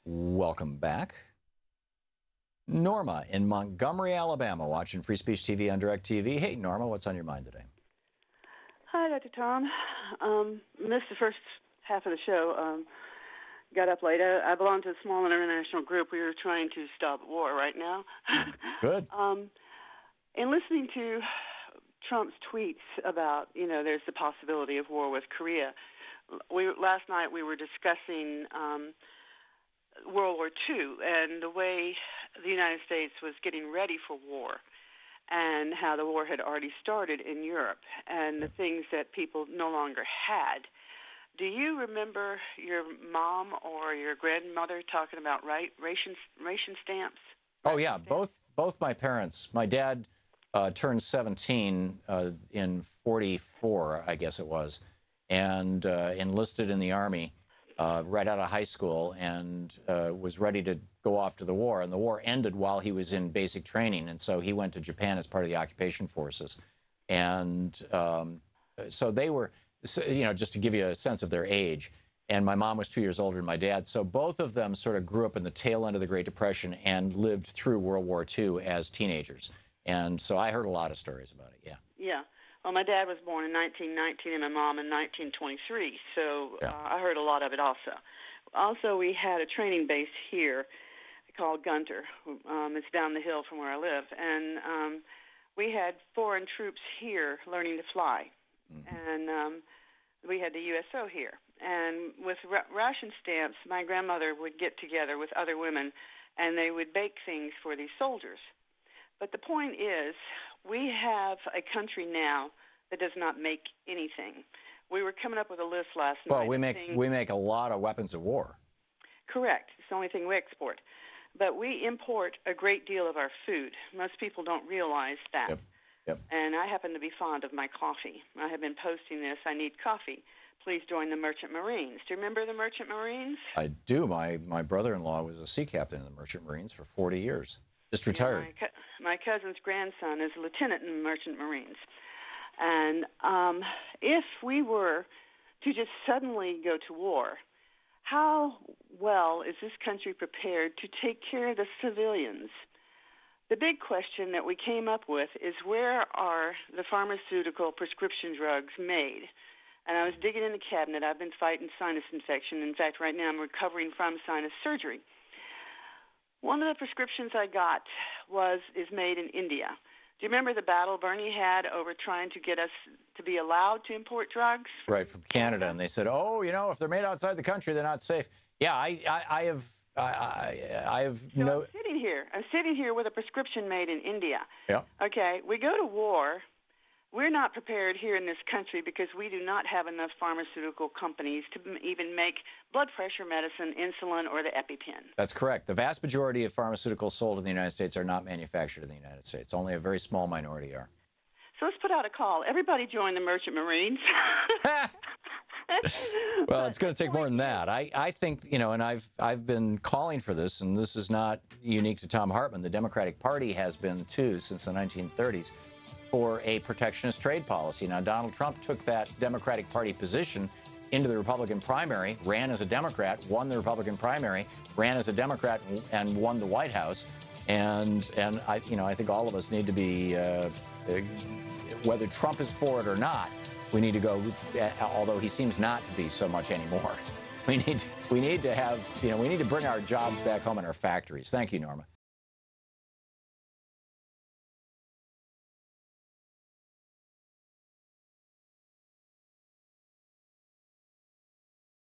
Welcome back. Norma in Montgomery, Alabama, watching Free Speech TV on DirecTV. Hey, Norma, what's on your mind today? Hi, Dr. Tom. Missed the first half of the show. Got up late. I belong to a small international group. We are trying to stop war right now. Good. In listening to Trump's tweets about, there's the possibility of war with Korea, last night we were discussing World War II and the way the United States was getting ready for war and how the war had already started in Europe and the things that people no longer had. Do you remember your mom or your grandmother talking about ration stamps? Oh, yeah, both my parents. My dad turned 17 in 44, I guess it was, and enlisted in the Army right out of high school and was ready to go off to the war. And the war ended while he was in basic training. And so he went to Japan as part of the occupation forces. And so they were, just to give you a sense of their age. And my mom was 2 years older than my dad. So both of them sort of grew up in the tail end of the Great Depression and lived through World War II as teenagers. And so I heard a lot of stories about it, yeah. Yeah. Well, my dad was born in 1919 and my mom in 1923, so Yeah. I heard a lot of it also. Also, we had a training base here called Gunter. It's down the hill from where I live, and we had foreign troops here learning to fly, and we had the USO here. And with ration stamps, my grandmother would get together with other women, and they would bake things for these soldiers. But the point is, we have a country now that does not make anything. We were coming up with a list last night. Well, we make a lot of weapons of war. Correct. It's the only thing we export. But we import a great deal of our food. Most people don't realize that. Yep. Yep. And I happen to be fond of my coffee. I have been posting this, I need coffee. Please join the Merchant Marines. Do you remember the Merchant Marines? I do. My brother-in-law was a sea captain in the Merchant Marines for 40 years. Just retired. My cousin's grandson is a lieutenant in the Merchant Marines. And if we were to just suddenly go to war, how well is this country prepared to take care of the civilians? The big question that we came up with is, where are the pharmaceutical prescription drugs made? And I was digging in the cabinet. I've been fighting sinus infection. In fact, right now I'm recovering from sinus surgery. One of the prescriptions I got is made in India. Do you remember the battle Bernie had over trying to get us to be allowed to import drugs? Right, from Canada. And they said, oh, if they're made outside the country, they're not safe. Yeah, I have I'm sitting here with a prescription made in India. Yeah. Okay, we go to war. We're not prepared here in this country because we do not have enough pharmaceutical companies to even make blood pressure medicine, insulin, or the EpiPen. That's correct. The vast majority of pharmaceuticals sold in the United States are not manufactured in the United States. Only a very small minority are. So let's put out a call. Everybody join the Merchant Marines. Well, it's going to take more than that. I think, and I've been calling for this, and this is not unique to Thom Hartmann. The Democratic Party has been, too, since the 1930s, for a protectionist trade policy. Now, Donald Trump took that Democratic Party position into the Republican primary, ran as a Democrat, won the Republican primary, ran as a Democrat, and won the White House. And I think all of us need to be, whether Trump is for it or not, we need to go, although he seems not to be so much anymore. We need to have, we need to bring our jobs back home in our factories. Thank you, Norma.